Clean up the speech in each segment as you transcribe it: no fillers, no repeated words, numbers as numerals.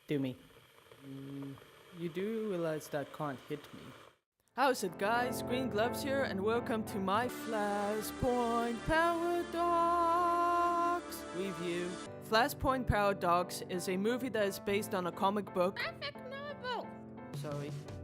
Do me. You do realize that can't hit me. How's it, guys? Green Gloves here, and welcome to my Flashpoint Paradox review. Flashpoint Paradox is a movie that is based on a comic book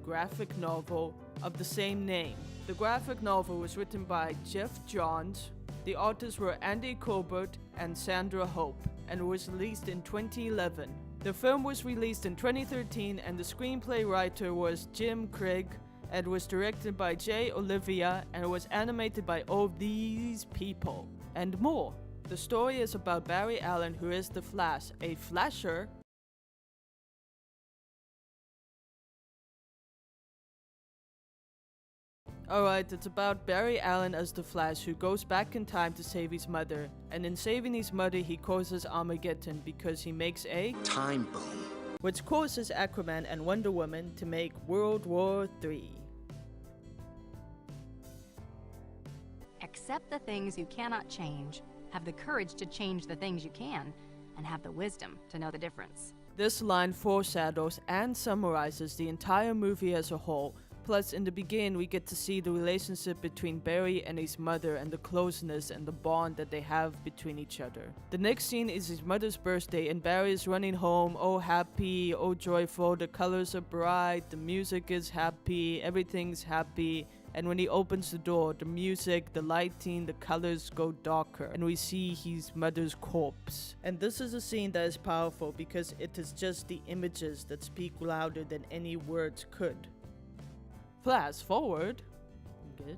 graphic novel of the same name. The graphic novel was written by Jeff Johns. The authors were Andy Colbert and Sandra Hope, and was released in 2011. The film was released in 2013, and the screenplay writer was Jim Craig, and was directed by Jay Olivia, and was animated by all these people, and more. The story is about Barry Allen, who is the Flash, a flasher. Alright, it's about Barry Allen as the Flash, who goes back in time to save his mother, and in saving his mother he causes Armageddon because he makes a time boom, which causes Aquaman and Wonder Woman to make World War III. Accept the things you cannot change, have the courage to change the things you can, and have the wisdom to know the difference. This line foreshadows and summarizes the entire movie as a whole. Plus, in the beginning, we get to see the relationship between Barry and his mother and the closeness and the bond that they have between each other. The next scene is his mother's birthday, and Barry is running home, oh happy, oh joyful, the colors are bright, the music is happy, everything's happy. And when he opens the door, the music, the lighting, the colors go darker, and we see his mother's corpse. And this is a scene that is powerful because it is just the images that speak louder than any words could. Flash forward. Good.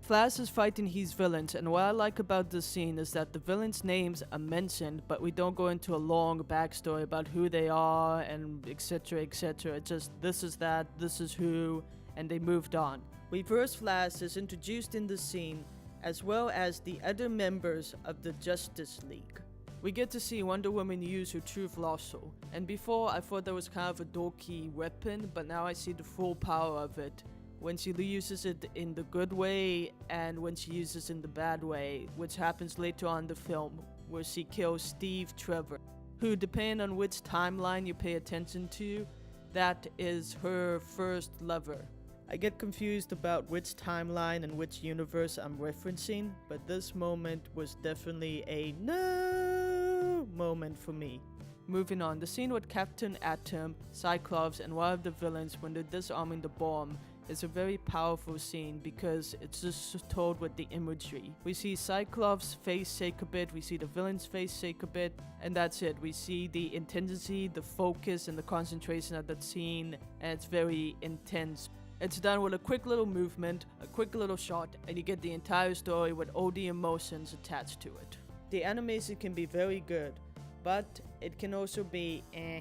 Flash is fighting his villains, and what I like about this scene is that the villains' names are mentioned, but we don't go into a long backstory about who they are and etc. etc. It's just this is that, this is who, and they moved on. Reverse Flash is introduced in the scene, as well as the other members of the Justice League. We get to see Wonder Woman use her Truth Lasso, and before I thought that was kind of a dorky weapon, but now I see the full power of it. When she uses it in the good way, and when she uses it in the bad way, which happens later on in the film, where she kills Steve Trevor, who, depending on which timeline you pay attention to, that is her first lover. I get confused about which timeline and which universe I'm referencing, but this moment was definitely a no moment for me. Moving on, the scene with Captain Atom, Cyclops, and one of the villains when they're disarming the bomb is a very powerful scene because it's just told with the imagery. We see Cyclops' face shake a bit, we see the villain's face shake a bit, and that's it. We see the intensity, the focus, and the concentration of that scene, and it's very intense. It's done with a quick little movement, a quick little shot, and you get the entire story with all the emotions attached to it. The animation can be very good, but it can also be eh.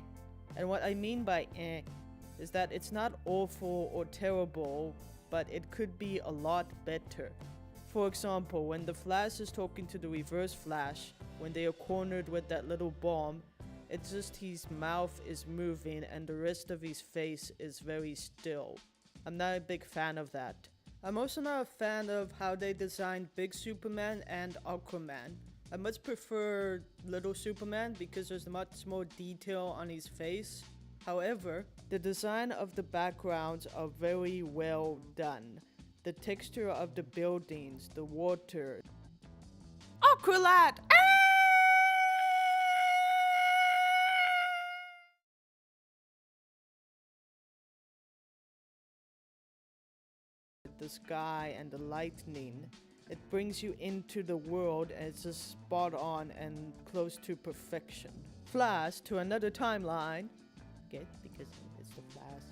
And what I mean by eh is that it's not awful or terrible, but it could be a lot better. For example, when the Flash is talking to the Reverse Flash, when they are cornered with that little bomb, it's just his mouth is moving and the rest of his face is very still. I'm not a big fan of that. I'm also not a fan of how they designed Big Superman and Aquaman. I much prefer Little Superman because there's much more detail on his face. However, the design of the backgrounds are very well done. The texture of the buildings, the water. Aqualad! The sky and the lightning, it brings you into the world, and it's just spot on and close to perfection. Flash to another timeline, okay, because it's the Flash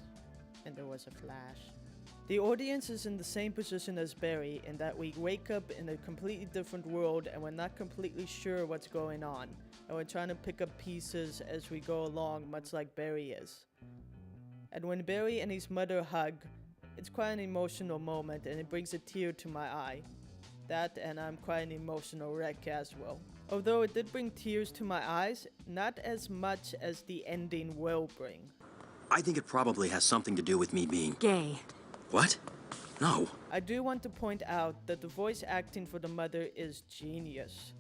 and there was a Flash. The audience is in the same position as Barry in that we wake up in a completely different world and we're not completely sure what's going on, and we're trying to pick up pieces as we go along, much like Barry is. And when Barry and his mother hug, it's quite an emotional moment, and it brings a tear to my eye. That, and I'm quite an emotional wreck as well. Although it did bring tears to my eyes, not as much as the ending will bring. I think it probably has something to do with me being Gay. What? No. I do want to point out that the voice acting for the mother is genius.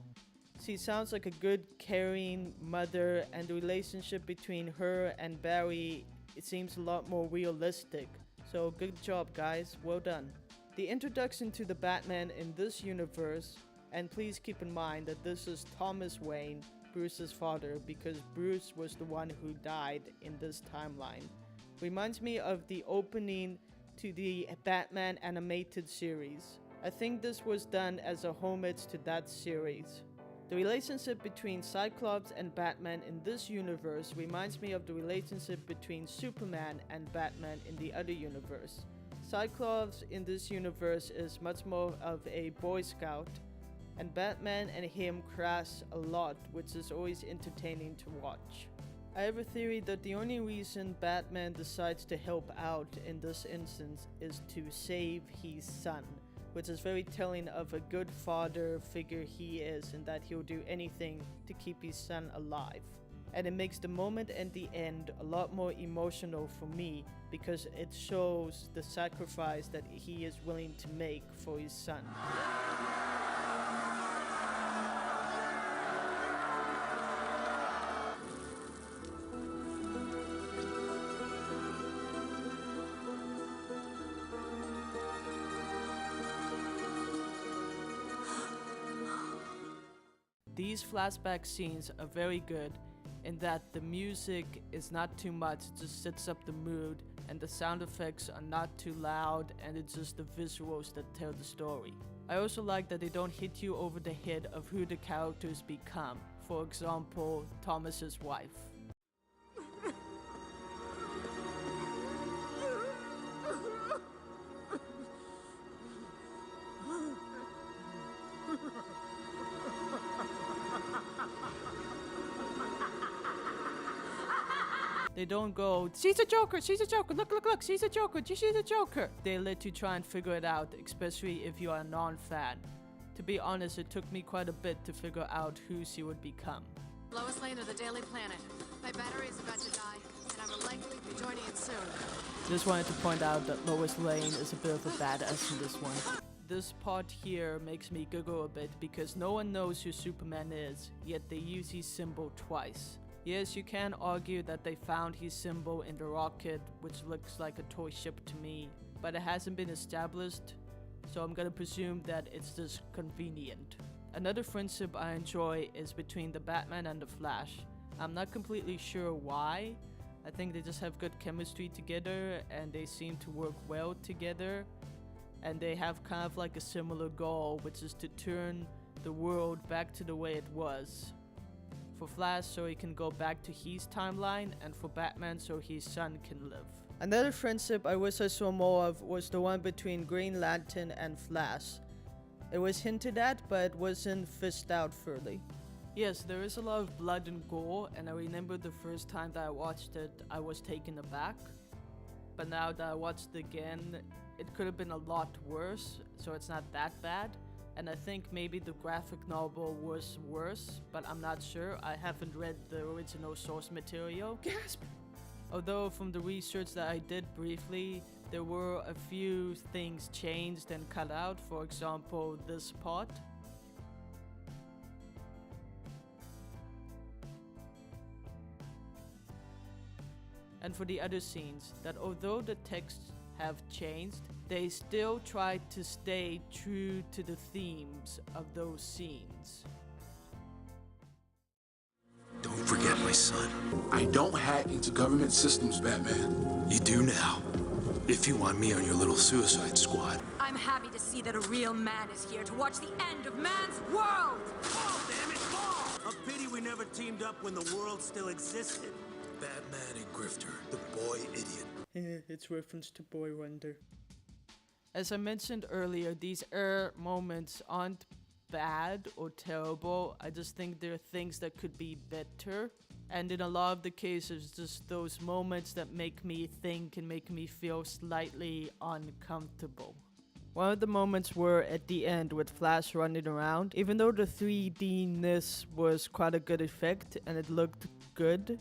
She sounds like a good, caring mother, and the relationship between her and Barry, it seems a lot more realistic. So good job, guys. Well done. The introduction to the Batman in this universe, and please keep in mind that this is Thomas Wayne, Bruce's father, because Bruce was the one who died in this timeline, reminds me of the opening to the Batman animated series. I think this was done as a homage to that series. The relationship between Cyclops and Batman in this universe reminds me of the relationship between Superman and Batman in the other universe. Cyclops in this universe is much more of a Boy Scout, and Batman and him crash a lot, which is always entertaining to watch. I have a theory that the only reason Batman decides to help out in this instance is to save his son, which is very telling of a good father figure he is, and that he'll do anything to keep his son alive. And it makes the moment at the end a lot more emotional for me, because it shows the sacrifice that he is willing to make for his son. These flashback scenes are very good in that the music is not too much, it just sets up the mood, and the sound effects are not too loud, and it's just the visuals that tell the story. I also like that they don't hit you over the head of who the characters become. For example, Thomas's wife. They don't go, she's a Joker, look, she's a Joker, she's a Joker. They let you try and figure it out, especially if you are a non-fan. To be honest, it took me quite a bit to figure out who she would become. Lois Lane of the Daily Planet. My battery is about to die, and I will likely be joining it soon. Just wanted to point out that Lois Lane is a bit of a badass in this one. This part here makes me giggle a bit because no one knows who Superman is, yet they use his symbol twice. Yes, you can argue that they found his symbol in the rocket, which looks like a toy ship to me, but it hasn't been established, so I'm gonna presume that it's just convenient. Another friendship I enjoy is between the Batman and the Flash. I'm not completely sure why. I think they just have good chemistry together and they seem to work well together. And they have kind of like a similar goal, which is to turn the world back to the way it was. For Flash, so he can go back to his timeline, and for Batman, so his son can live. Another friendship I wish I saw more of was the one between Green Lantern and Flash. It was hinted at, but wasn't fished out fully. Yes, there is a lot of blood and gore, and I remember the first time that I watched it, I was taken aback. But now that I watched it again, it could have been a lot worse, so it's not that bad. And I think maybe the graphic novel was worse, but I'm not sure. I haven't read the original source material. Gasp! Although from the research that I did briefly, there were a few things changed and cut out. For example, this part. And for the other scenes, that although the texts have changed, they still try to stay true to the themes of those scenes. Don't forget my son. I don't hack into government systems, Batman. You do now. If you want me on your little suicide squad. I'm happy to see that a real man is here to watch the end of man's world! Oh, damn it, Paul! A pity we never teamed up when the world still existed. Batman and Grifter, the boy idiot. It's reference to Boy Wonder. As I mentioned earlier, these moments aren't bad or terrible. I just think there are things that could be better. And in a lot of the cases, just those moments that make me think and make me feel slightly uncomfortable. One of the moments were at the end with Flash running around. Even though the 3D-ness was quite a good effect and it looked good,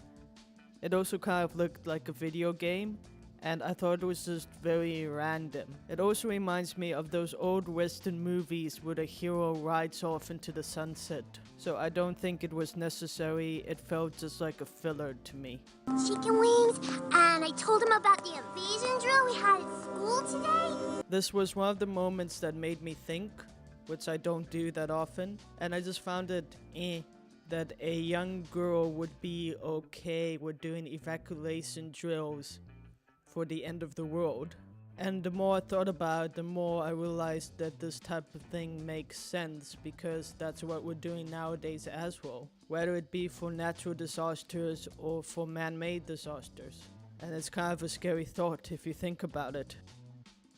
it also kind of looked like a video game. and I thought it was just very random. It also reminds me of those old western movies where the hero rides off into the sunset. So I don't think it was necessary, it felt just like a filler to me. Chicken wings, and I told him about the invasion drill we had at school today. This was one of the moments that made me think, which I don't do that often, and I just found it that a young girl would be okay with doing evacuation drills for the end of the world. And the more I thought about it, the more I realized that this type of thing makes sense, because that's what we're doing nowadays as well, whether it be for natural disasters or for man-made disasters. And it's kind of a scary thought if you think about it.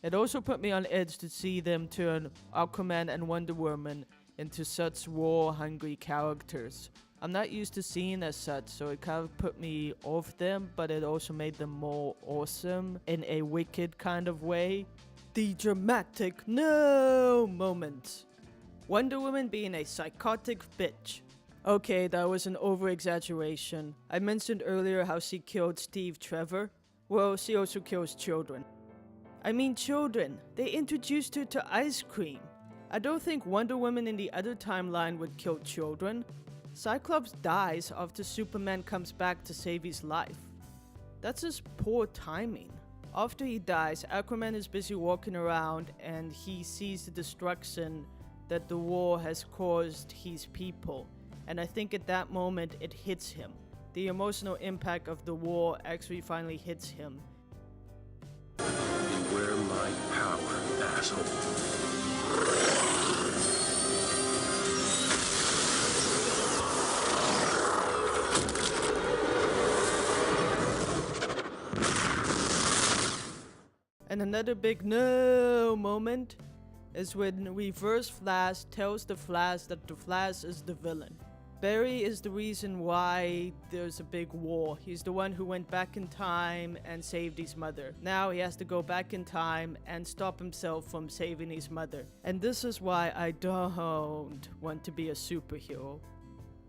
It also put me on edge to see them turn Aquaman and Wonder Woman into such war-hungry characters. I'm not used to seeing as such, so it kind of put me off them, but it also made them more awesome in a wicked kind of way. The dramatic no moment. Wonder Woman being a psychotic bitch. Okay, that was an over-exaggeration. I mentioned earlier how she killed Steve Trevor. Well, she also kills children. I mean children. They introduced her to ice cream. I don't think Wonder Woman in the other timeline would kill children. Cyclops dies after Superman comes back to save his life. That's just poor timing. After he dies, Aquaman is busy walking around and he sees the destruction that the war has caused his people. And I think at that moment it hits him. The emotional impact of the war actually finally hits him. Beware my power, asshole. And another big no moment is when Reverse Flash tells the Flash that the Flash is the villain. Barry is the reason why there's a big war. He's the one who went back in time and saved his mother. Now he has to go back in time and stop himself from saving his mother. And this is why I don't want to be a superhero.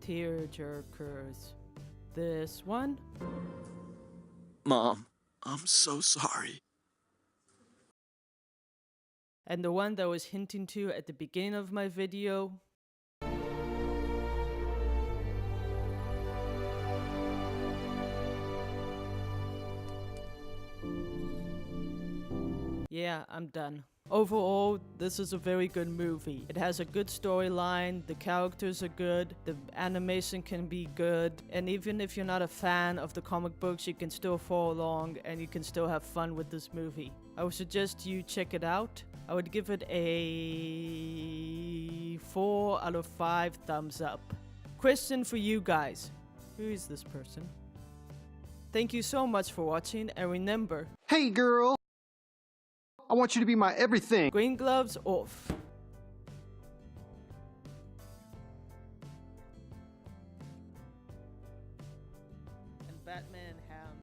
Tearjerkers. This one? Mom, I'm so sorry. And the one that I was hinting to at the beginning of my video. Yeah, I'm done. Overall, this is a very good movie. It has a good storyline, the characters are good, the animation can be good, and even if you're not a fan of the comic books, you can still follow along and you can still have fun with this movie. I would suggest you check it out. I would give it a 4 out of 5 thumbs up. Question for you guys. Who is this person? Thank you so much for watching, and remember, Hey girl! I want you to be my everything. green gloves off. And Batman